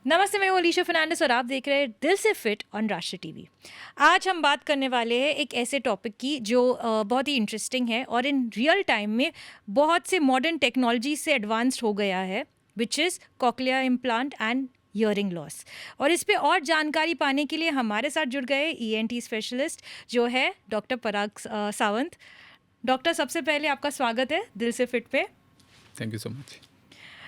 नमस्ते, मैं हूं अलीशा फर्नांडिस और आप देख रहे हैं दिल से फिट ऑन राष्ट्र टीवी। आज हम बात करने वाले हैं एक ऐसे टॉपिक की जो बहुत ही इंटरेस्टिंग है और इन रियल टाइम में बहुत से मॉडर्न टेक्नोलॉजी से एडवांस्ड हो गया है, which is cochlear implant and hearing loss. और इस पे और जानकारी पाने के लिए हमारे साथ जुड़ गए ईएनटी स्पेशलिस्ट जो है डॉक्टर पराग सावंत। डॉक्टर, सबसे पहले आपका स्वागत है दिल से फिट पे। Thank you so much.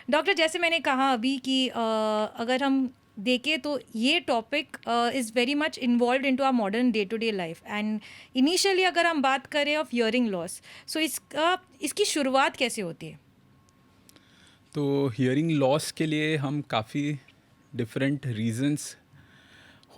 Doctor, जैसे मैंने कहा अभी कि अगर हम देखें तो ये topic is very much involve into our modern day to day life and initially अगर हम बात करें ऑफ हियरिंग लॉस, सो इसकी शुरुआत कैसे होती है? तो हियरिंग लॉस के लिए हम काफ़ी डिफरेंट रीजंस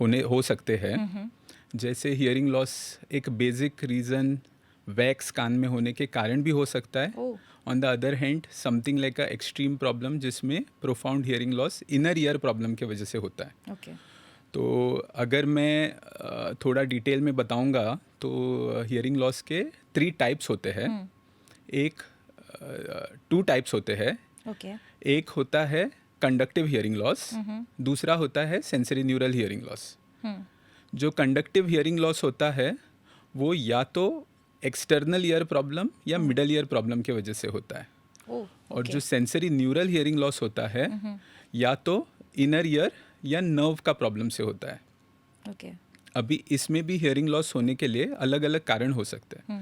हो सकते हैं। जैसे हियरिंग लॉस एक बेसिक रीज़न वैक्स कान में होने के कारण भी हो सकता है। Oh, on the other hand something like a extreme problem जिसमें profound hearing loss inner ear problem के वजह से होता है। ओके। तो अगर मैं थोड़ा डिटेल में बताऊंगा तो हियरिंग लॉस के 3 टाइप्स होते हैं। एक 2 टाइप्स होते हैं। ओके। एक होता है कंडक्टिव हियरिंग लॉस, दूसरा होता है सेंसरी न्यूरल हियरिंग लॉस। जो कंडक्टिव हियरिंग लॉस होता है वो या तो एक्सटर्नल ईयर प्रॉब्लम या मिडल ईयर प्रॉब्लम की वजह से होता है। ओह, और जो सेंसरी न्यूरल हियरिंग लॉस होता है या तो इनर ईयर या नर्व का प्रॉब्लम से होता है। ओके। अभी इसमें भी हियरिंग लॉस होने के लिए अलग अलग कारण हो सकते हैं।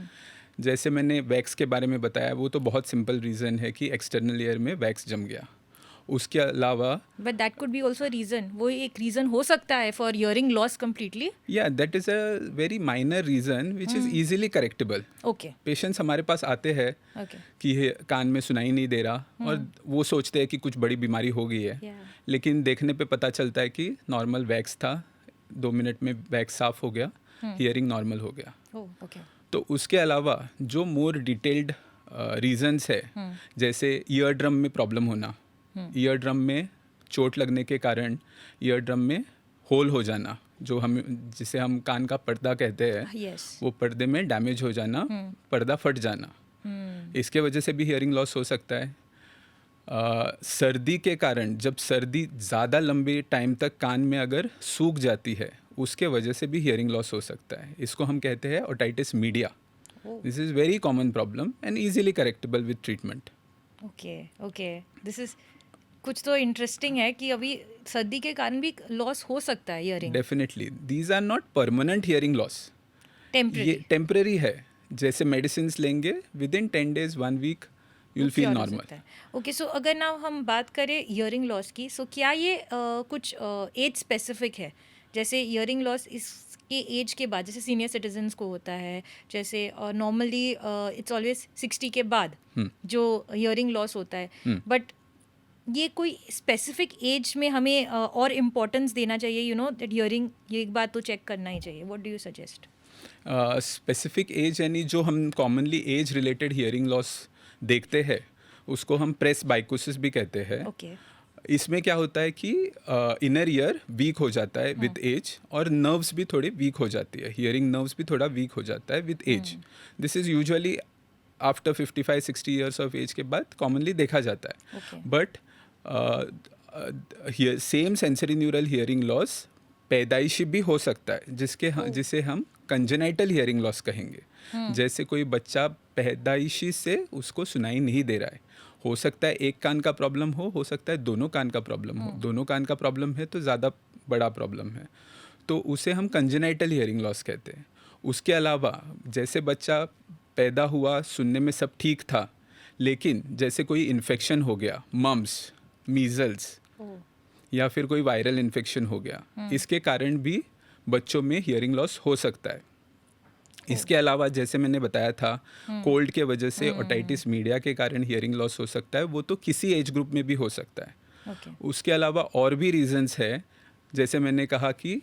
जैसे मैंने वैक्स के बारे में बताया, वो तो बहुत सिंपल रीज़न है कि एक्सटर्नल ईयर में वैक्स जम गया। उसके अलावा but that could be also reason, वो एक रीजन हो सकता है फॉर हियरिंग लॉस कम्प्लीटली। या that is a very minor reason which is easily correctable. Okay. Patients हमारे पास आते हैं ओके। कि कान में सुनाई नहीं दे रहा और वो सोचते हैं कि कुछ बड़ी बीमारी हो गई है। लेकिन देखने पे पता चलता है कि नॉर्मल वैक्स था, 2 मिनट में वैक्स साफ हो गया, हियरिंग नॉर्मल हो गया। ओह, ओके। तो उसके अलावा जो मोर डिटेल्ड रीजंस है, जैसे ईयर ड्रम में प्रॉब्लम होना, ईयर ड्रम में चोट लगने के कारण ईयर ड्रम में होल हो जाना, जिसे हम कान का पर्दा कहते हैं, यस। वो पर्दे में डैमेज हो जाना, पर्दा फट जाना, इसके वजह से भी हियरिंग लॉस हो सकता है। सर्दी के कारण, जब सर्दी ज़्यादा लंबे टाइम तक कान में अगर सूख जाती है, उसके वजह से भी हियरिंग लॉस हो सकता है। इसको हम कहते हैं otitis media. This is very common problem and easily correctable with treatment. Okay. Okay. This is कुछ तो इंटरेस्टिंग है कि अभी सर्दी के कारण भी लॉस हो सकता है hearing. Definitely these are not permanent hearing loss, temporary. ये टेम्परेरी है। जैसे मेडिसिन लेंगे, within 10 days 1 week you will feel normal. Okay, so अगर ना हम बात करें हियरिंग लॉस की, सो क्या ये कुछ एज स्पेसिफिक है? जैसे हियरिंग लॉस इसके एज के बाद, जैसे सीनियर सिटीजन्स को होता है, जैसे नॉर्मली इट्स ऑलवेज 60 के बाद जो हियरिंग लॉस होता है, बट ये कोई स्पेसिफिक एज में हमें और इम्पोर्टेंस देना चाहिए, यू नो दैट हियरिंग, ये एक बात तो चेक करना ही चाहिए। What do you suggest? Specific age यानी जो हम commonly age related hearing loss देखते हैं उसको हम प्रेस बाइकोसिस भी कहते हैं। ओके। इसमें क्या होता है कि इनर ईयर वीक हो जाता है विद एज और नर्व्स भी थोड़ी वीक हो जाती है, हियरिंग नर्व्स भी थोड़ा वीक हो जाता है with age. This is usually after 55-60 years of age के बाद कॉमनली देखा जाता है। Okay. But same sensorineural hearing loss पैदाइशी भी हो सकता है, जिसे हम कंजेनाइटल हियरिंग लॉस कहेंगे। जैसे कोई बच्चा पैदाइशी से उसको सुनाई नहीं दे रहा है, हो सकता है एक कान का प्रॉब्लम हो सकता है दोनों कान का प्रॉब्लम हो। दोनों कान का प्रॉब्लम है तो ज़्यादा बड़ा प्रॉब्लम है, तो उसे हम कंजेनाइटल हियरिंग लॉस कहते हैं। उसके अलावा जैसे बच्चा पैदा हुआ, सुनने में सब ठीक था, लेकिन जैसे कोई इन्फेक्शन हो गया, मम्स, मीजल्स या फिर कोई वायरल इन्फेक्शन हो गया, इसके कारण भी बच्चों में हियरिंग लॉस हो सकता है। इसके अलावा जैसे मैंने बताया था, कोल्ड के वजह से ओटाइटिस मीडिया के कारण हियरिंग लॉस हो सकता है, वो तो किसी एज ग्रुप में भी हो सकता है। Okay. उसके अलावा और भी रीजंस है, जैसे मैंने कहा कि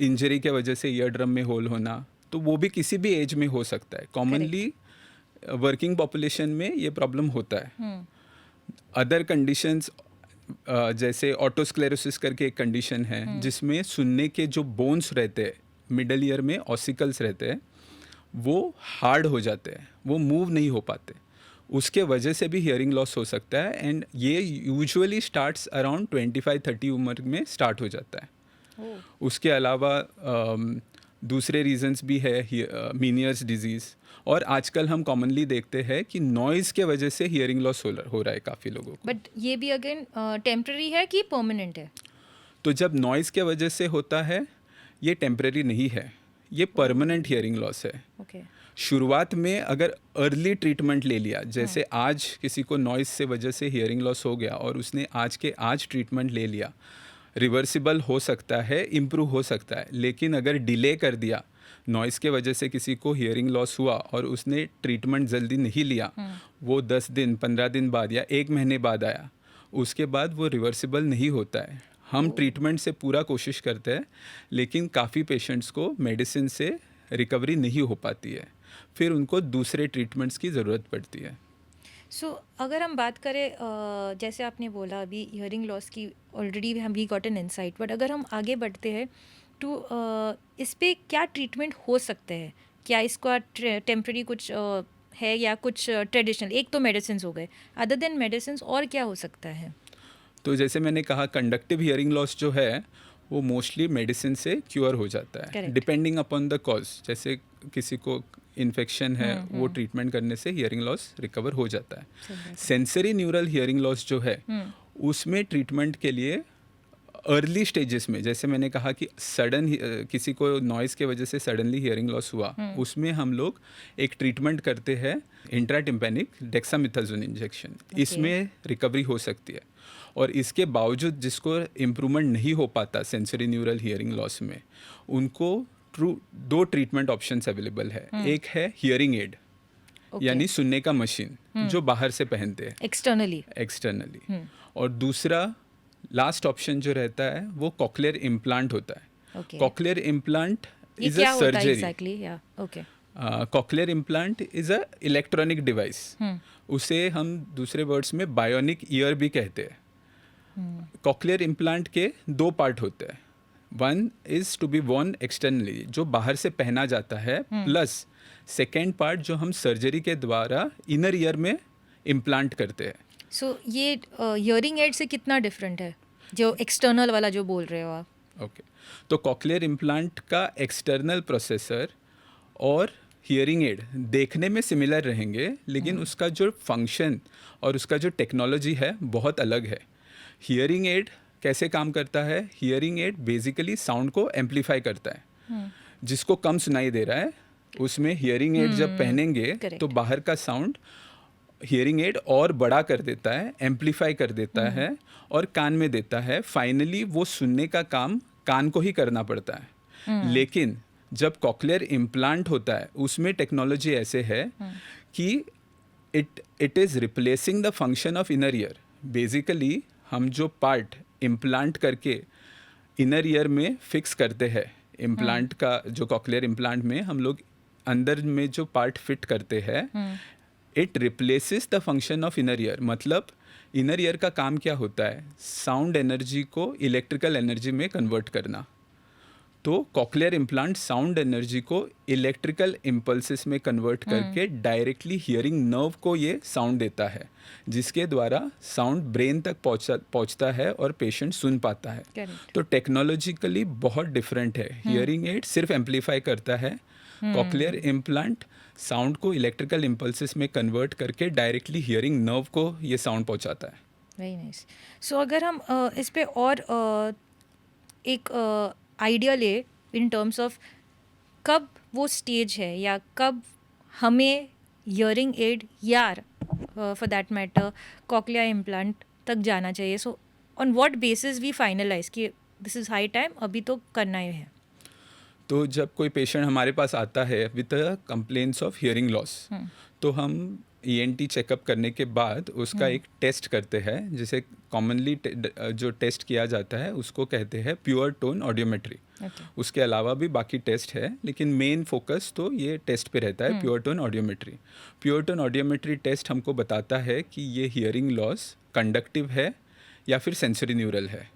इंजरी के वजह से ईयर ड्रम में होल होना, तो वो भी किसी भी एज में हो सकता है। कॉमनली वर्किंग पॉपुलेशन में ये प्रॉब्लम होता है। अदर कंडीशंस जैसे ऑटोस्क्लेरोसिस करके एक कंडीशन है जिसमें सुनने के जो बोन्स रहते हैं मिडल ईयर में, ऑसिकल्स रहते हैं, वो हार्ड हो जाते हैं, वो मूव नहीं हो पाते। उसके वजह से भी हियरिंग लॉस हो सकता है, एंड ये यूजुअली स्टार्ट्स अराउंड 25-30 उम्र में स्टार्ट हो जाता है। उसके अलावा दूसरे रीजंस भी है, मीनियर्स डिजीज़, और आजकल हम कॉमनली देखते हैं कि नॉइज़ के वजह से हियरिंग लॉस हो रहा है काफ़ी लोगों को। बट ये भी अगेन टेम्पररी है कि परमानेंट है? तो जब नॉइज़ के वजह से होता है, ये टेम्परेरी नहीं है, ये परमानेंट हियरिंग लॉस है। ओके। शुरुआत में अगर अर्ली ट्रीटमेंट ले लिया, जैसे आज किसी को नॉइज़ से वजह से हियरिंग लॉस हो गया और उसने आज के आज ट्रीटमेंट ले लिया, रिवर्सिबल हो सकता है, इम्प्रूव हो सकता है। लेकिन अगर डिले कर दिया, नॉइज़ के वजह से किसी को हियरिंग लॉस हुआ और उसने ट्रीटमेंट जल्दी नहीं लिया, वो 10 दिन 15 दिन बाद या 1 महीने बाद आया, उसके बाद वो रिवर्सिबल नहीं होता है। हम ट्रीटमेंट से पूरा कोशिश करते हैं, लेकिन काफ़ी पेशेंट्स को मेडिसिन से रिकवरी नहीं हो पाती है, फिर उनको दूसरे ट्रीटमेंट्स की ज़रूरत पड़ती है। अगर हम बात करें जैसे आपने बोला अभी हियरिंग लॉस की, ऑलरेडी हम we got an insight, but अगर हम आगे बढ़ते हैं तो इस पे क्या ट्रीटमेंट हो सकते हैं? क्या इसका टेम्पररी कुछ है या कुछ ट्रेडिशनल? एक तो मेडिसिन हो गए, अदर देन मेडिसिन और क्या हो सकता है? तो जैसे मैंने कहा, कंडक्टिव हियरिंग लॉस जो है वो मोस्टली मेडिसिन से क्योर हो जाता है, Correct. Depending upon the cause. जैसे किसी को इन्फेक्शन है, वो ट्रीटमेंट करने से हियरिंग लॉस रिकवर हो जाता है। सेंसरी न्यूरल हियरिंग लॉस जो है, उसमें ट्रीटमेंट के लिए अर्ली स्टेजेस में, जैसे मैंने कहा कि सडन किसी को नॉइज़ के वजह से सडनली हियरिंग लॉस हुआ, उसमें हम लोग एक ट्रीटमेंट करते हैं, इंट्राटिम्पैनिक डेक्सामेथासोन इंजेक्शन। इसमें रिकवरी हो सकती है। और इसके बावजूद जिसको इम्प्रूवमेंट नहीं हो पाता सेंसरी न्यूरल हियरिंग लॉस में, उनको दो ट्रीटमेंट ऑप्शंस अवेलेबल है। एक है हियरिंग एड, यानी सुनने का मशीन जो बाहर से पहनते हैं एक्सटर्नली, और दूसरा लास्ट ऑप्शन जो रहता है वो कॉक्लियर इम्प्लांट होता है। Cochlear implant is a surgery. Cochlear implant is a electronic device, उसे हम दूसरे वर्ड्स में बायोनिक ईयर भी कहते हैं। कॉक्लियर इम्प्लांट के 2 पार्ट होते हैं। One is to be worn externally, जो बाहर से पहना जाता है, प्लस सेकेंड पार्ट जो हम सर्जरी के द्वारा इनर ईयर में इम्प्लांट करते हैं। ये हियरिंग एड से कितना डिफरेंट है, जो एक्सटर्नल वाला जो बोल रहे हो आप? ओके, तो कॉक्लियर इम्प्लांट का एक्सटर्नल प्रोसेसर और हियरिंग एड देखने में सिमिलर रहेंगे, लेकिन उसका जो फंक्शन और उसका जो टेक्नोलॉजी है बहुत अलग है। हियरिंग एड कैसे काम करता है? हियरिंग एड बेसिकली साउंड को एम्पलीफाई करता है। जिसको कम सुनाई दे रहा है, उसमें हियरिंग एड जब पहनेंगे तो बाहर का साउंड हियरिंग एड और बड़ा कर देता है, एम्पलीफाई कर देता है और कान में देता है। फाइनली वो सुनने का काम कान को ही करना पड़ता है। लेकिन जब कॉक्लियर इम्प्लांट होता है, उसमें टेक्नोलॉजी ऐसे है कि it is replacing the function of inner ear. Basically हम जो पार्ट इम्प्लांट करके इनर ईयर में फिक्स करते हैं, इम्प्लांट का जो कॉक्लियर इम्प्लांट में हम लोग अंदर में जो पार्ट फिट करते हैं, it replaces the function of inner ear. मतलब इनर ईयर का काम क्या होता है? साउंड एनर्जी को इलेक्ट्रिकल एनर्जी में कन्वर्ट करना। तो कॉक्लियर इम्प्लांट साउंड एनर्जी को इलेक्ट्रिकल इम्पल्सेस में कन्वर्ट करके डायरेक्टली हियरिंग नर्व को ये साउंड देता है, जिसके द्वारा साउंड ब्रेन तक पहुंचता है और पेशेंट सुन पाता है। Correct. तो टेक्नोलॉजिकली बहुत डिफरेंट है। हियरिंग एड सिर्फ एम्पलीफाई करता है, कॉक्लियर इम्प्लांट साउंड को इलेक्ट्रिकल इम्पल्सेस में कन्वर्ट करके डायरेक्टली हियरिंग नर्व को ये साउंड पहुंचाता है। Very nice. सो अगर हम इस पे और एक आइडिया ले इन टर्म्स ऑफ कब वो स्टेज है या कब हमें हियरिंग एड या for that matter cochlear implant तक जाना चाहिए, so on what basis we finalise कि दिस इज़ हाई टाइम, अभी तो करना ही है? तो जब कोई पेशेंट हमारे पास आता है with complaints of hearing loss, तो हम ENT चेकअप करने के बाद उसका एक टेस्ट करते हैं, जिसे कॉमनली जो टेस्ट किया जाता है उसको कहते हैं प्योर टोन ऑडियोमेट्री। उसके अलावा भी बाकी टेस्ट है, लेकिन मेन फोकस तो ये टेस्ट पे रहता है, pure tone audiometry. Pure tone audiometry test हमको बताता है कि ये हियरिंग लॉस कंडक्टिव है या फिर सेंसरी न्यूरल है।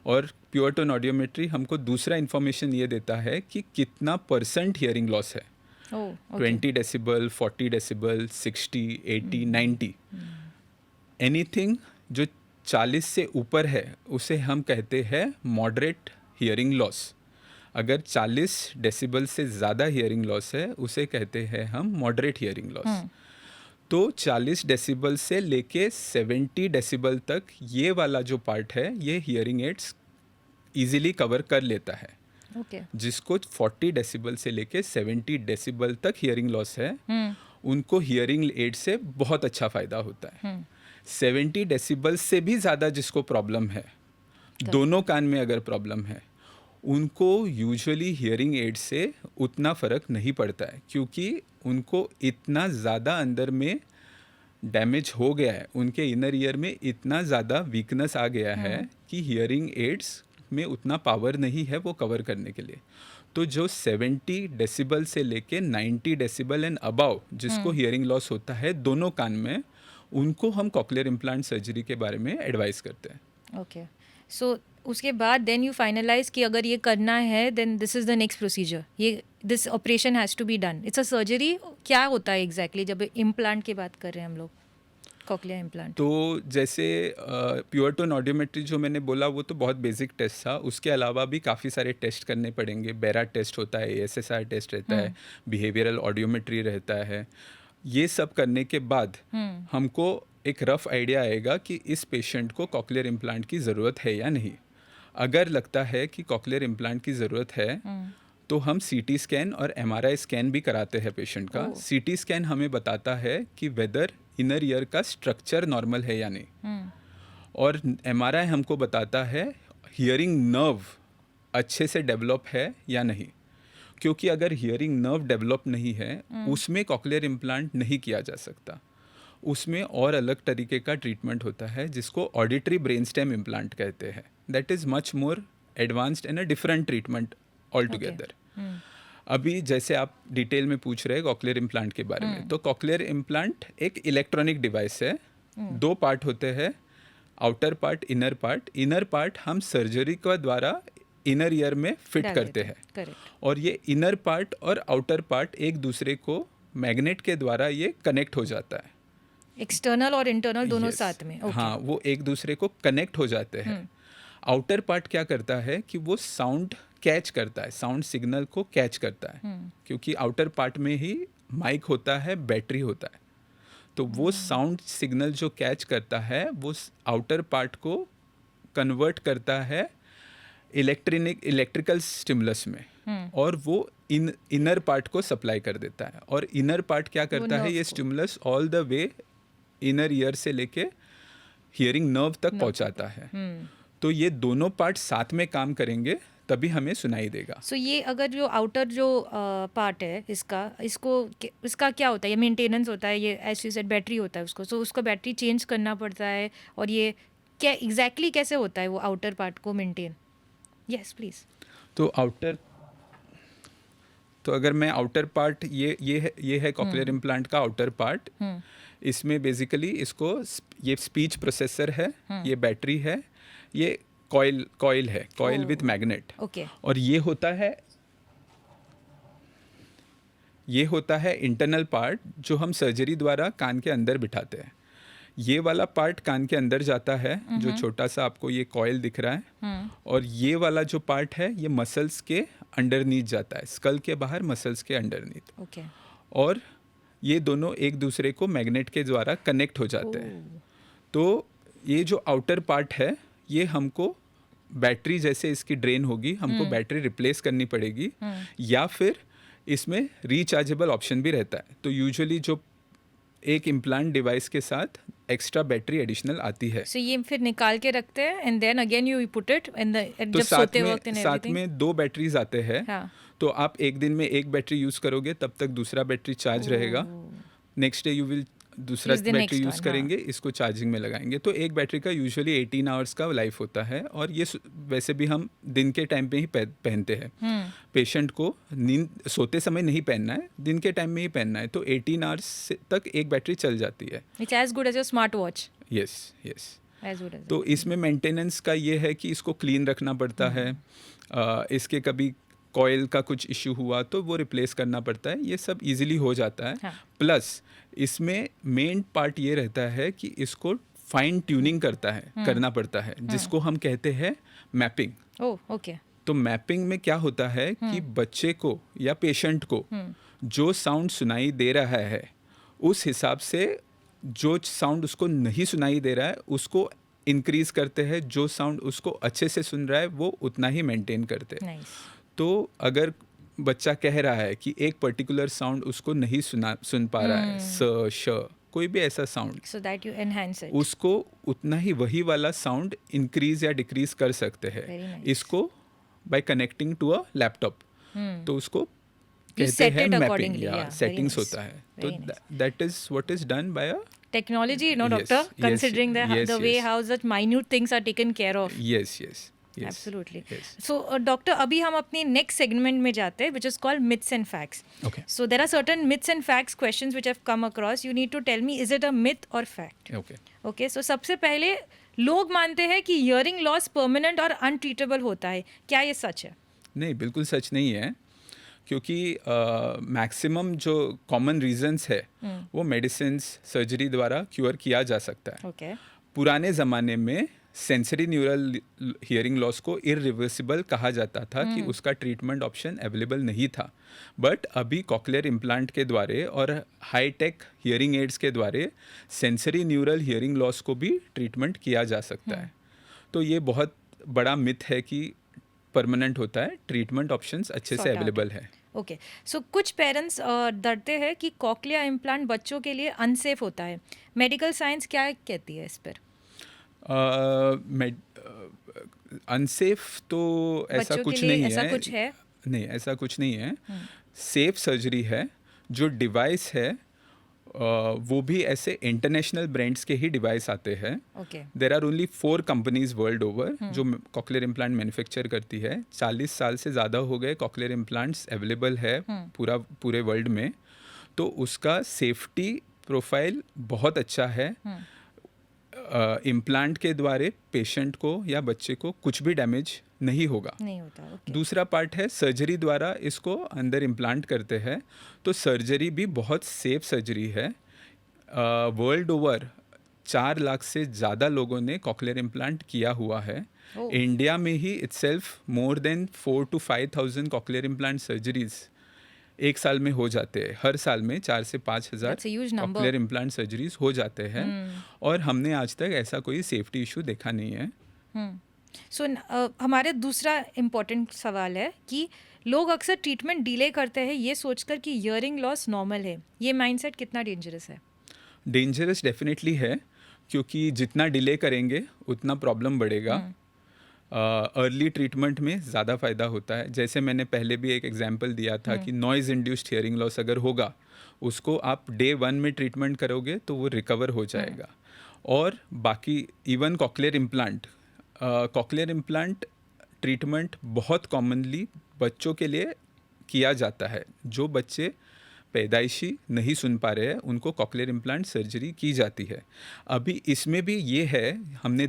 और प्योर टोन ऑडियोमेट्री हमको दूसरा इन्फॉर्मेशन ये देता है कि कितना % हियरिंग लॉस है। Oh, okay. 20 decibel, 40 decibel, 60, 80, 90, anything जो 40 से ऊपर है उसे हम कहते हैं मॉडरेट हियरिंग लॉस। अगर 40 डेसिबल से ज़्यादा हियरिंग लॉस है उसे कहते हैं हम मॉडरेट हियरिंग लॉस। तो 40 डेसिबल से लेके 70 डेसिबल तक ये वाला जो पार्ट है ये हियरिंग एड्स इजीली कवर कर लेता है। Okay. जिसको 40 डेसिबल से लेके 70 डेसिबल तक हियरिंग लॉस है उनको हियरिंग एड से बहुत अच्छा फ़ायदा होता है। 70 डेसिबल से भी ज़्यादा जिसको प्रॉब्लम है, दोनों कान में अगर प्रॉब्लम है, उनको यूजुअली हियरिंग एड से उतना फ़र्क नहीं पड़ता है, क्योंकि उनको इतना ज़्यादा अंदर में डैमेज हो गया है, उनके इनर ईयर में इतना ज़्यादा वीकनेस आ गया है कि हियरिंग एड्स में उतना पावर नहीं है वो कवर करने के लिए। तो जो 70 डेसिबल से लेके 90 डेसिबल एंड अबाव जिसको हियरिंग लॉस होता है दोनों कान में, उनको हम कॉक्लियर इम्प्लांट सर्जरी के बारे में एडवाइस करते हैं। ओके, सो उसके बाद देन यू फाइनलाइज कि अगर ये करना है then this is the next procedure, ये this operation has to be done, it's a surgery. क्या होता है एग्जैक्टली जब इम्प्लांट की बात कर रहे हैं हम लोग, कॉक्लियर इम्प्लांट? तो जैसे प्योर टोन ऑडियोमेट्री जो मैंने बोला वो तो बहुत बेसिक टेस्ट था, उसके अलावा भी काफ़ी सारे टेस्ट करने पड़ेंगे। बेरा टेस्ट होता है, ASSR टेस्ट रहता है, बिहेवियरल ऑडियोमेट्री रहता है। ये सब करने के बाद हमको एक रफ आइडिया आएगा कि इस पेशेंट को कॉक्लियर इम्प्लांट की ज़रूरत है या नहीं। अगर लगता है कि कॉक्लियर इम्प्लांट की ज़रूरत है तो हम CT स्कैन और MRI स्कैन भी कराते हैं पेशेंट का। CT स्कैन हमें बताता है कि वेदर इनर ईयर का स्ट्रक्चर नॉर्मल है या नहीं, और MRI हमको बताता है हियरिंग नर्व अच्छे से डेवलप है या नहीं। क्योंकि अगर हियरिंग नर्व डेवलप नहीं है उसमें कॉक्लियर इम्प्लांट नहीं किया जा सकता। उसमें और अलग तरीके का ट्रीटमेंट होता है जिसको ऑडिटरी ब्रेन स्टेम इम्प्लांट कहते हैं। That is much more advanced and a different treatment all together. अभी जैसे आप डिटेल में पूछ रहे हैं कॉक्लियर इम्प्लांट के बारे में, तो कॉक्लियर इम्प्लांट एक इलेक्ट्रॉनिक डिवाइस है। दो पार्ट होते हैं, outer part, inner part. Inner part हम सर्जरी का द्वारा इनर ईयर में फिट करते हैं, और ये इनर पार्ट और आउटर पार्ट एक दूसरे को मैग्नेट के द्वारा ये कनेक्ट हो जाता है। एक्सटर्नल और इंटरनल दोनों Yes. साथ में? हाँ, वो एक दूसरे को कनेक्ट हो जाते हैं। आउटर पार्ट क्या करता है कि वो साउंड कैच करता है, साउंड सिग्नल को कैच करता है, क्योंकि आउटर पार्ट में ही माइक होता है, बैटरी होता है। तो वो साउंड सिग्नल जो कैच करता है वो आउटर पार्ट को कन्वर्ट करता है इलेक्ट्रिकल स्टिमुलस में, और वो इनर पार्ट को सप्लाई कर देता है। और इनर पार्ट क्या करता है, ये stimulus all the way inner ear से लेके हियरिंग नर्व तक पहुंचाता है। तो ये दोनों पार्ट साथ में काम करेंगे तभी हमें सुनाई देगा। सो ये अगर जो आउटर जो पार्ट है इसका क्या होता है? ये मेंटेनेंस होता है, ये एज यू सेड बैटरी होता है उसको, सो उसको बैटरी चेंज करना पड़ता है, और ये क्या एग्जैक्टली कैसे होता है वो आउटर पार्ट को मेंटेन? Yes please. तो अगर मैं आउटर पार्ट ये है कॉक्लियर इम्प्लांट का आउटर पार्ट। इसमें बेसिकली इसको ये स्पीच प्रोसेसर है, ये बैटरी है, ये कॉइल है, कॉइल विथ मैग्नेट। और ये होता है इंटरनल पार्ट जो हम सर्जरी द्वारा कान के अंदर बिठाते हैं। ये वाला पार्ट कान के अंदर जाता है, जो छोटा सा आपको ये कॉइल दिख रहा है, और ये वाला जो पार्ट है ये मसल्स के अंडरनीथ जाता है, स्कल के बाहर मसल्स के अंडरनीथ। और ये दोनों एक दूसरे को मैग्नेट के द्वारा कनेक्ट हो जाते हैं। तो ये जो आउटर पार्ट है ये हमको बैटरी, जैसे इसकी ड्रेन होगी हमको बैटरी रिप्लेस करनी पड़ेगी, या फिर इसमें रिचार्जेबल ऑप्शन भी रहता है। तो यूजुअली जो एक इम्प्लांट डिवाइस के साथ एक्स्ट्रा बैटरी एडिशनल आती है। So ये फिर निकाल के रखते हैं and then again you put it in the, तो जब सोते वक्त एंड साथ में 2 बैटरीज आते हैं। हाँ. तो आप एक दिन में एक बैटरी यूज़ करोगे तब तक दूसरा बैटरी चार्ज रहेगा। नेक्स्ट डे यू विल दूसरा बैटरी यूज़ करेंगे, इसको चार्जिंग में लगाएंगे। तो एक बैटरी का यूजुअली 18 आवर्स का लाइफ होता है, और ये वैसे भी हम दिन के टाइम पे ही पहनते हैं। पेशेंट को नींद सोते समय नहीं पहनना है, दिन के टाइम में ही पहनना है। तो 18 आवर्स तक एक बैटरी चल जाती है। It's as good as your smart watch. Yes as good as. तो इसमें मेंटेनेंस का ये है कि इसको क्लीन रखना पड़ता है। इसके कभी कॉइल का कुछ इशू हुआ तो वो रिप्लेस करना पड़ता है, ये सब इजीली हो जाता है। हाँ। प्लस इसमें मेन पार्ट ये रहता है कि इसको फाइन ट्यूनिंग करना पड़ता है, जिसको हम कहते हैं मैपिंग। Oh okay. तो मैपिंग में क्या होता है कि बच्चे को या पेशेंट को जो साउंड सुनाई दे रहा है उस हिसाब से जो साउंड उसको नहीं सुनाई दे रहा है उसको इंक्रीज करते हैं, जो साउंड उसको अच्छे से सुन रहा है वो उतना ही मेंटेन करते हैं। नाइस। तो अगर बच्चा कह रहा है कि एक पर्टिकुलर साउंड उसको नहीं सुन पा रहा है, स श कोई भी ऐसा sound, so that you enhance it. उसको उतना ही वही वाला साउंड इंक्रीज या डिक्रीज कर सकते हैं। Very nice. इसको by connecting to a laptop, तो उसको कहते set हैं it मैपिंग accordingly, या yeah, very सेटिंग्स nice. होता है। तो Very nice. That is what is done by a Technology, Yes, doctor, yes, considering yes, the way yes. how such minute things are taken care of. Yes yes Absolutely. yes. So, doctor, अभी हम अपनी next segment में जाते हैं, which is called myths and facts. Okay. So there are certain myths and facts questions which I've come across. You need to tell me, is it a myth or fact? Okay. Okay. So सबसे पहले लोग मानते हैं कि hearing loss permanent और untreatable होता है. क्या ये सच है? नहीं, बिल्कुल सच नहीं है, क्योंकि मैक्सिमम जो कॉमन रीजंस है वो मेडिसिन सर्जरी द्वारा क्योर किया जा सकता है। Okay. पुराने ज़माने में सेंसरी न्यूरल हियरिंग लॉस को इरिवर्सिबल कहा जाता था कि उसका ट्रीटमेंट ऑप्शन अवेलेबल नहीं था, बट अभी कॉक्लियर इम्प्लांट के द्वारे और हाई टेक हियरिंग एड्स के द्वारे सेंसरी न्यूरल हियरिंग लॉस को भी ट्रीटमेंट किया जा सकता है। तो ये बहुत बड़ा मिथ है कि परमानेंट होता है, ट्रीटमेंट ऑप्शंस अच्छे से Sort out. अवेलेबल है। ओके। सो कुछ पेरेंट्स डरते हैं कि कॉक्लिया इम्प्लांट बच्चों के लिए अनसेफ होता है। मेडिकल साइंस क्या कहती है इस पर? अनसेफ तो ऐसा बच्चों के कुछ लिए नहीं ऐसा है। कुछ है? नहीं, ऐसा कुछ नहीं है। सेफ सर्जरी है। जो डिवाइस है वो भी ऐसे इंटरनेशनल ब्रांड्स के ही डिवाइस आते हैं। Okay. There are only 4 companies world over जो कॉक्लियर इम्प्लांट मैन्युफैक्चर करती है। 40 साल से ज़्यादा हो गए कॉक्लियर इम्प्लांट्स अवेलेबल है पूरे वर्ल्ड में। तो उसका सेफ्टी प्रोफाइल बहुत अच्छा है। इम्प्लांट के द्वारे पेशेंट को या बच्चे को कुछ भी डैमेज नहीं होगा। नहीं होता। ओके। दूसरा पार्ट है सर्जरी द्वारा इसको अंदर इम्प्लांट करते हैं, तो सर्जरी भी बहुत सेफ सर्जरी है। वर्ल्ड ओवर 4 लाख से ज़्यादा लोगों ने कॉक्लियर इम्प्लांट किया हुआ है। Oh. इंडिया में ही itself more than 4 to 5,000 cochlear implant surgeries एक साल में हो जाते हैं। हर साल में 4 से 5,000 That's a huge number. Cochlear implant surgeries हो जाते हैं। और हमने आज तक ऐसा कोई सेफ्टी इशू देखा नहीं है। सो हमारे दूसरा इम्पोर्टेंट सवाल है कि लोग अक्सर ट्रीटमेंट डिले करते हैं ये सोचकर कि हियरिंग लॉस नॉर्मल है। ये माइंडसेट कितना डेंजरस है? डेंजरस डेफिनेटली है, क्योंकि जितना डिले करेंगे उतना प्रॉब्लम बढ़ेगा। अर्ली ट्रीटमेंट में ज़्यादा फ़ायदा होता है। जैसे मैंने पहले भी एक एग्जांपल दिया था कि नॉइज़ इंड्यूस्ड हियरिंग लॉस अगर होगा, उसको आप डे 1 में ट्रीटमेंट करोगे तो वो रिकवर हो जाएगा। और बाकी इवन कॉक्लियर इम्प्लांट ट्रीटमेंट बहुत कॉमनली बच्चों के लिए किया जाता है। जो बच्चे पैदाइशी नहीं सुन पा रहे हैं उनको कॉक्लियर इम्प्लांट सर्जरी की जाती है। अभी इसमें भी ये है, हमने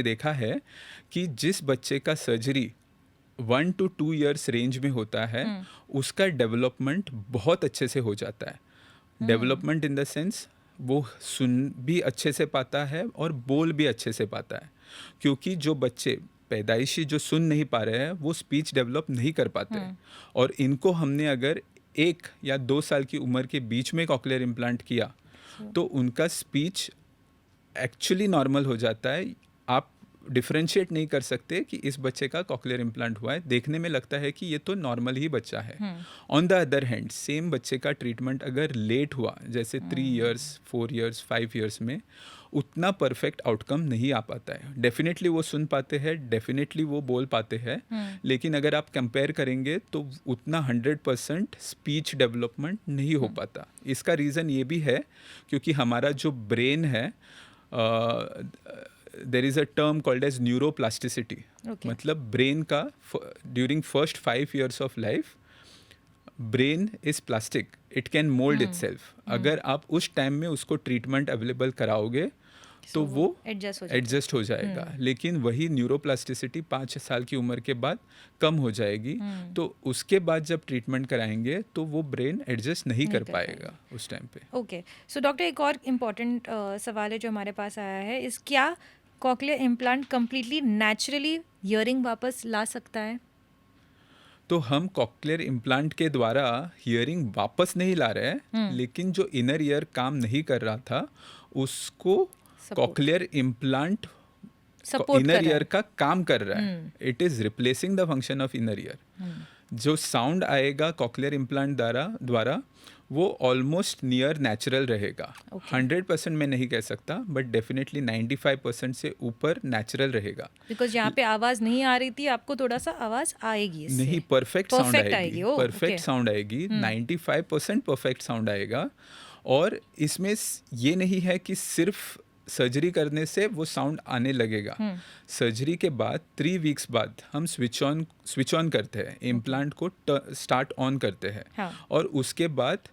देखा है कि जिस बच्चे का सर्जरी 1 to 2 years रेंज में होता है उसका डेवलपमेंट बहुत अच्छे से हो जाता है। डेवलपमेंट इन द सेंस वो सुन भी अच्छे से पाता है और बोल भी अच्छे से पाता है, क्योंकि जो बच्चे पैदाइशी जो सुन नहीं पा रहे हैं वो स्पीच डेवलप नहीं कर पाते हैं। और इनको हमने अगर 1 या 2 साल की उम्र के बीच में कॉक्लियर इम्प्लांट किया तो उनका स्पीच एक्चुअली नॉर्मल हो जाता है। आप डिफरेंशिएट नहीं कर सकते कि इस बच्चे का कॉक्लियर इम्प्लांट हुआ है, देखने में लगता है कि ये तो नॉर्मल ही बच्चा है। On the other hand same बच्चे का ट्रीटमेंट अगर लेट हुआ, जैसे 3 years, 4 years, 5 years में, उतना परफेक्ट आउटकम नहीं आ पाता है। डेफिनेटली वो सुन पाते हैं, डेफिनेटली वो बोल पाते हैं, लेकिन अगर आप कंपेयर करेंगे तो उतना 100% स्पीच डेवलपमेंट नहीं हो पाता। इसका रीज़न ये भी है क्योंकि हमारा जो ब्रेन है, there is a term called as neuroplasticity. मतलब ब्रेन का during first 5 years of life brain is plastic, it can mould itself. अगर आप उस टाइम में उसको ट्रीटमेंट अवेलेबल कराओगे तो वो एडजस्ट एडजस्ट हो जाएगा। लेकिन वही न्यूरोप्लास्टिसिटी 5 साल की उम्र के बाद कम हो जाएगी, तो उसके बाद जब ट्रीटमेंट कराएंगे तो वो ब्रेन एडजस्ट नहीं कर पाएगा उस टाइम पे। ओके, सो डॉक्टर एक और इम्पॉर्टेंट सवाल है जो हमारे पास आया है, इस क्या cochlear implant completely naturally hearing वापस ला सकता है? तो हम कॉकलियर इम्प्लांट के द्वारा हियरिंग वापस नहीं ला रहे हैं, लेकिन जो इनर ईयर काम नहीं कर रहा था उसको कॉकलियर इम्प्लांट इनर ईयर का काम कर रहा है। It is replacing the function of inner ear. जो साउंड आएगा कॉकलियर इम्प्लांट द्वारा वो ऑलमोस्ट नियर नेचुरल रहेगा। 100% मैं नहीं कह सकता, बट डेफिनेटली 95% से ऊपर नेचुरल रहेगा। बिकॉज यहाँ पे आवाज नहीं आ रही थी, आपको थोड़ा सा आवाज आएगी इससे। नहीं, परफेक्ट साउंड आएगी। परफेक्ट साउंड आएगी, 95% परफेक्ट साउंड आएगा। और इसमें ये नहीं है कि सिर्फ सर्जरी करने से वो साउंड आने लगेगा। सर्जरी के बाद 3 वीक्स बाद हम स्विच ऑन करते हैं, इम्प्लांट को स्टार्ट ऑन करते हैं। हाँ. और उसके बाद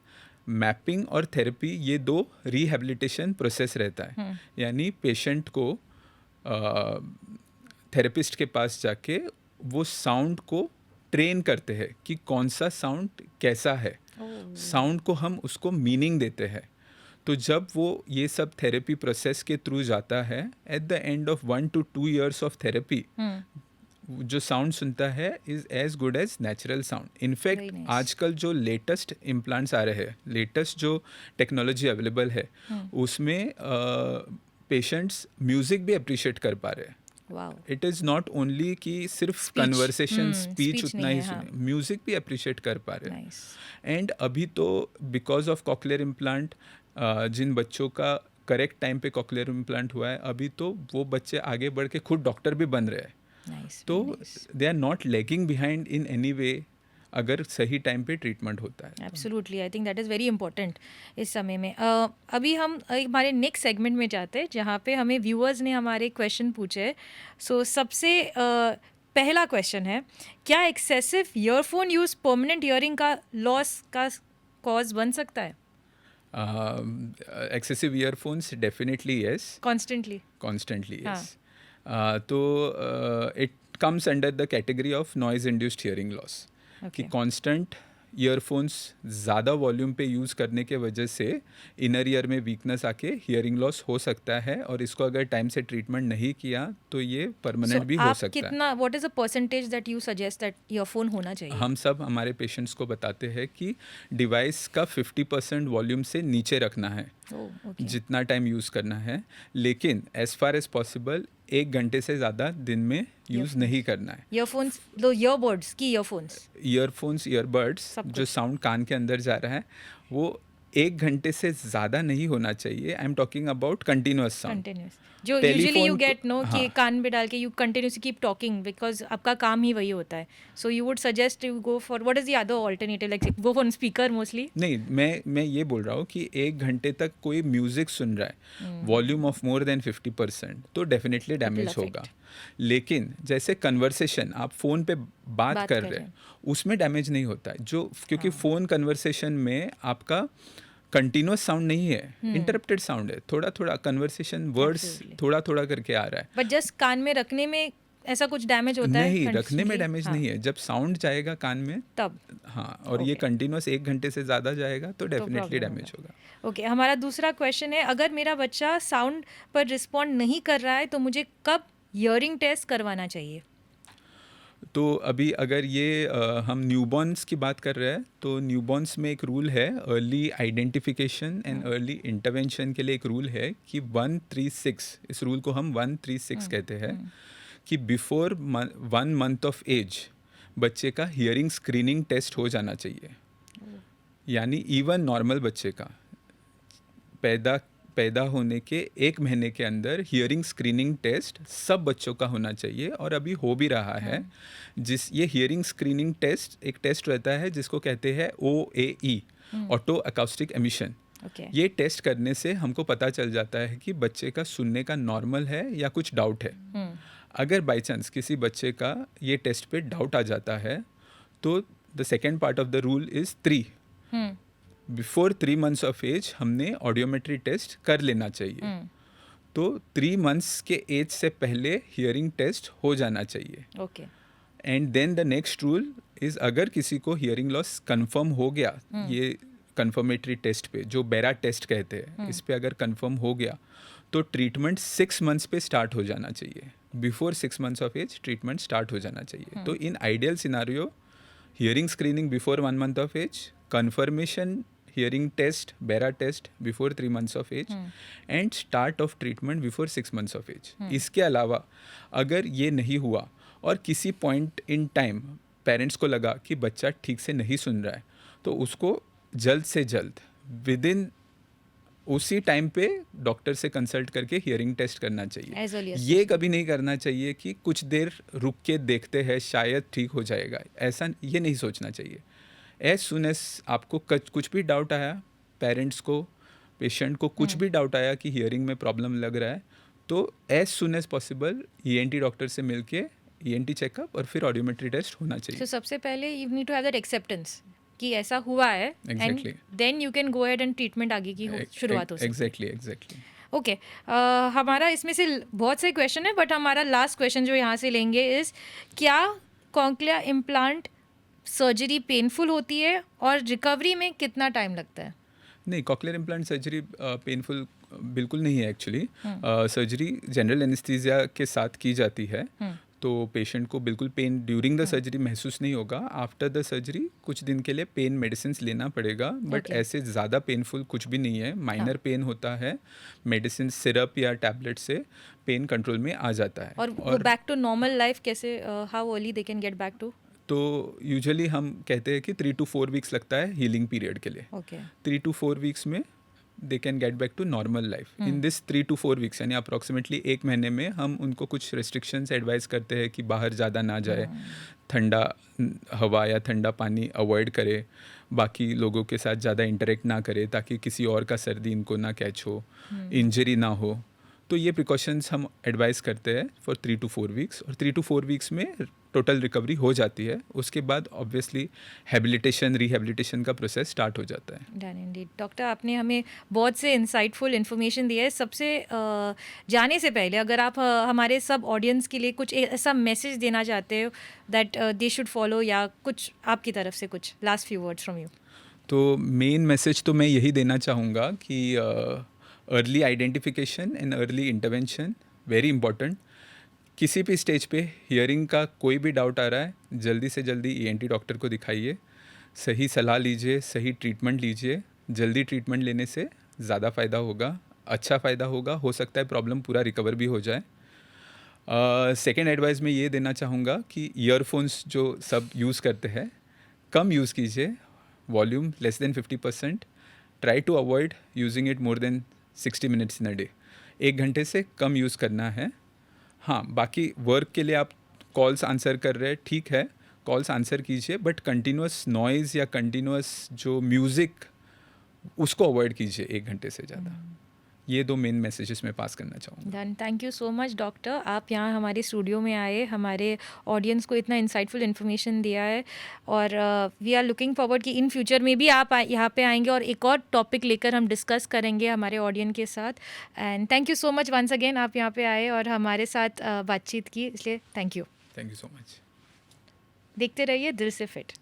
मैपिंग और थेरेपी, ये 2 रिहेबिलिटेशन प्रोसेस रहता है। यानी पेशेंट को थेरेपिस्ट के पास जाके वो साउंड को ट्रेन करते हैं कि कौन सा साउंड कैसा है। साउंड को हम उसको मीनिंग देते हैं। तो जब वो ये सब थेरेपी प्रोसेस के थ्रू जाता है, at the end of 1 to 2 years of therapy, जो साउंड सुनता है is as good as natural sound. In fact आजकल जो लेटेस्ट इम्प्लांट्स आ रहे हैं, लेटेस्ट जो टेक्नोलॉजी अवेलेबल है, उसमें पेशेंट्स म्यूजिक भी अप्रिशिएट कर पा रहे हैं। इट इज़ नॉट ओनली कि सिर्फ कन्वर्सेशन स्पीच उतना ही सुने, म्यूजिक भी अप्रिशिएट कर पा रहे हैं। एंड अभी तो बिकॉज ऑफ कॉकलियर इम्प्लांट, जिन बच्चों का करेक्ट टाइम पे कॉकलियर इम्प्लांट हुआ है, अभी तो वो बच्चे आगे बढ़ के खुद डॉक्टर भी बन रहे हैं। तो they are not lagging behind in any way, अगर सही टाइम पे ट्रीटमेंट होता है। Absolutely, I think that is very important इस समय में। अभी हम हमारे नेक्स्ट सेगमेंट में जाते हैं, जहाँ पे हमें व्यूअर्स ने हमारे क्वेश्चन पूछे। सो सबसे पहला क्वेश्चन है, क्या excessive earphone use permanent hearing का लॉस का कॉज बन सकता है? Excessive earphones, definitely yes. Constantly yes. तो it comes under the category of noise induced hearing loss. कि constant ईयरफोन्स ज़्यादा वॉल्यूम पे यूज़ करने के वजह से इनर ईयर में वीकनेस आके हियरिंग लॉस हो सकता है, और इसको अगर टाइम से ट्रीटमेंट नहीं किया तो ये परमानेंट भी हो सकता है। What is the percentage that you suggest that earphone होना चाहिए? हम सब हमारे पेशेंट्स को बताते हैं कि डिवाइस का 50% वॉल्यूम से नीचे रखना है, जितना टाइम यूज़ करना है। लेकिन एज फार एज पॉसिबल 1 घंटे से ज़्यादा दिन में यूज़ नहीं करना है। ईयरफोन्स, लो ईयरबड्स की ईयरफोन्स ईयरबड्स जो साउंड कान के अंदर जा रहा है, वो 1 घंटे से ज़्यादा नहीं होना चाहिए। I am talking about continuous sound, जो यूजुअली यू गेट नो कि कान में डाल के you continuously keep talking, because आपका काम ही वही होता है। So you would suggest you go for what is the other alternative, like go for speaker mostly? नहीं, मैं ये बोल रहा हूँ कि 1 घंटे तक कोई म्यूजिक सुन रहा है, वॉल्यूम ऑफ मोर देन 50%, तो डेफिनेटली डैमेज होगा। लेकिन जैसे कन्वर्सेशन, आप फ़ोन पे बात कर रहे हैं, उसमें डैमेज नहीं होता है। जो क्योंकि फ़ोन कन्वर्सेशन में आपका कंटिन्यूस साउंड नहीं है, इंटरप्टेड साउंड है, थोड़ा थोड़ा कन्वर्सेशन, वर्ड्स थोड़ा थोड़ा करके आ रहा है। बट जस्ट कान में रखने में ऐसा कुछ डैमेज होता है? नहीं, रखने में डैमेज नहीं है, जब साउंड जाएगा कान में तब। हाँ, और ये कंटिन्यूस 1 घंटे से ज़्यादा जाएगा तो डेफिनेटली डैमेज होगा। ओके, हमारा दूसरा क्वेश्चन है, अगर मेरा बच्चा साउंड पर रिस्पॉन्ड नहीं कर रहा है तो मुझे कब हियरिंग टेस्ट करवाना चाहिए? तो अभी अगर ये हम न्यूबॉर्न्स की बात कर रहे हैं, तो न्यूबॉर्न्स में एक रूल है, early identification and early intervention के लिए एक रूल है कि 136, इस रूल को हम 136 कहते हैं, कि बिफोर 1 month ऑफ एज बच्चे का हियरिंग स्क्रीनिंग टेस्ट हो जाना चाहिए। यानी इवन नॉर्मल बच्चे का पैदा होने के 1 महीने के अंदर हियरिंग स्क्रीनिंग टेस्ट सब बच्चों का होना चाहिए, और अभी हो भी रहा है। ये हियरिंग स्क्रीनिंग टेस्ट एक टेस्ट रहता है जिसको कहते हैं OAE, ऑटो अकाउस्टिक एमिशन। ये टेस्ट करने से हमको पता चल जाता है कि बच्चे का सुनने का नॉर्मल है या कुछ डाउट है। अगर बाई चांस किसी बच्चे का ये टेस्ट पे डाउट आ जाता है, तो the second part of the rule is 3। Before 3 months of age हमने ऑडियोमेट्री टेस्ट कर लेना चाहिए। तो 3 मंथ्स के एज से पहले हियरिंग टेस्ट हो जाना चाहिए. Okay. And then the next rule is, अगर किसी को हियरिंग लॉस कंफर्म हो गया, ये कंफर्मेटरी टेस्ट पे जो बेरा टेस्ट कहते हैं, इस पे अगर कंफर्म हो गया तो ट्रीटमेंट 6 मंथ्स पे स्टार्ट हो जाना चाहिए. Before 6 months of age treatment start हो जाना चाहिए. तो in ideal scenario hearing screening before 1 month of age, confirmation hearing test BERA test before 3 months of age, and start of treatment before 6 months of age. इसके अलावा अगर ये नहीं हुआ और किसी पॉइंट इन टाइम पेरेंट्स को लगा कि बच्चा ठीक से नहीं सुन रहा है, तो उसको जल्द से जल्द विद इन उसी टाइम पे डॉक्टर से कंसल्ट करके हियरिंग टेस्ट करना As early चाहिए. as ये कभी नहीं करना चाहिए कि कुछ देर रुक के देखते हैं शायद ठीक हो जाएगा, ऐसा ये नहीं सोचना चाहिए. एज सुन एज आपको कुछ भी डाउट आया, पेरेंट्स को, पेशेंट को कुछ भी डाउट आया कि हियरिंग में प्रॉब्लम लग रहा है, तो as soon as possible ENT doctor से मिलके ईएनटी चेकअप और फिर ऑडियोमेट्री टेस्ट होना चाहिए. So सबसे पहले you need to have that acceptance कि ऐसा हुआ है, and Exactly. Then you can go ahead and treatment आगे की शुरुआत हो सकती है. एग्जैक्टली. ओके. हमारा इसमें से बहुत से क्वेश्चन है, बट हमारा लास्ट क्वेश्चन जो यहाँ से लेंगे इज़, क्या कॉन्क्लियर इम्प्लांट सर्जरी पेनफुल होती है और रिकवरी में कितना टाइम लगता है? नहीं, कॉक्लियर इम्प्लांट सर्जरी पेनफुल बिल्कुल नहीं है एक्चुअली. सर्जरी जनरल एनेस्थीसिया के साथ की जाती है, तो पेशेंट को बिल्कुल पेन ड्यूरिंग द सर्जरी महसूस नहीं होगा. आफ्टर द सर्जरी कुछ दिन के लिए पेन मेडिसिन लेना पड़ेगा, बट Okay. ऐसे ज़्यादा पेनफुल कुछ भी नहीं है. माइनर पेन होता है, मेडिसिन सिरप या टैबलेट से पेन कंट्रोल में आ जाता है. और बैक टू नॉर्मल लाइफ कैसे, how early they can get back to? तो यूजुअली हम कहते हैं कि 3 to 4 वीक्स लगता है हीलिंग पीरियड के लिए. ओके. 3 to 4 वीक्स में they can get back to normal life. In this 3 to 4 weeks यानी अप्रॉक्सीमेटली 1 महीने में हम उनको कुछ रिस्ट्रिक्शंस एडवाइस करते हैं कि बाहर ज़्यादा ना जाए, ठंडा हवा या ठंडा पानी अवॉइड करे, बाकी लोगों के साथ ज़्यादा इंटरेक्ट ना करे ताकि किसी और का सर्दी इनको ना कैच हो, इंजरी ना हो. तो ये प्रिकॉशंस हम एडवाइस करते हैं फॉर 3 to 4 वीक्स, और 3 to 4 वीक्स में टोटल रिकवरी हो जाती है. उसके बाद ऑब्वियसली हैबिलिटेशन रिहैबिलिटेशन का प्रोसेस स्टार्ट हो जाता है. Done Indeed. डॉक्टर, आपने हमें बहुत से इंसाइटफुल इन्फॉर्मेशन दिया है. सबसे जाने से पहले अगर आप हमारे सब ऑडियंस के लिए कुछ ऐसा मैसेज देना चाहते हो दैट दे शुड फॉलो, या कुछ आपकी तरफ से कुछ last few words from you. तो मेन मैसेज तो मैं यही देना चाहूँगा कि early identification and early intervention very important. किसी भी स्टेज पे हियरिंग का कोई भी डाउट आ रहा है, जल्दी से जल्दी ईएनटी डॉक्टर को दिखाइए, सही सलाह लीजिए, सही ट्रीटमेंट लीजिए. जल्दी ट्रीटमेंट लेने से ज़्यादा फ़ायदा होगा, अच्छा फ़ायदा होगा. हो सकता है प्रॉब्लम पूरा रिकवर भी हो जाए. सेकेंड एडवाइस मैं ये देना चाहूँगा कि ईयरफोन्स जो सब यूज़ करते हैं कम यूज़ कीजिए, volume less than 50%. Try to avoid using it more than 60 minutes in a day. 1 घंटे से कम यूज़ करना है. हाँ, बाकी वर्क के लिए आप कॉल्स आंसर कर रहे हैं, ठीक है, कॉल्स आंसर कीजिए, बट कंटिन्यूस नॉइज़ या कंटिन्यूस जो म्यूज़िक उसको अवॉइड कीजिए 1 घंटे से ज़्यादा. ये 2 मेन मैसेजेस मैं पास करना चाहूँगा. Done. Thank you so much doctor, आप यहाँ हमारे स्टूडियो में आए, हमारे ऑडियंस को इतना इंसाइटफुल इन्फॉर्मेशन दिया है, और वी आर लुकिंग फॉरवर्ड कि इन फ्यूचर में भी आप यहाँ पे आएंगे और एक और टॉपिक लेकर हम डिस्कस करेंगे हमारे ऑडियंस के साथ. And thank you so much once again, आप यहाँ पे आए और हमारे साथ बातचीत की, इसलिए thank you. Thank you so much. देखते रहिए दिल से फिट.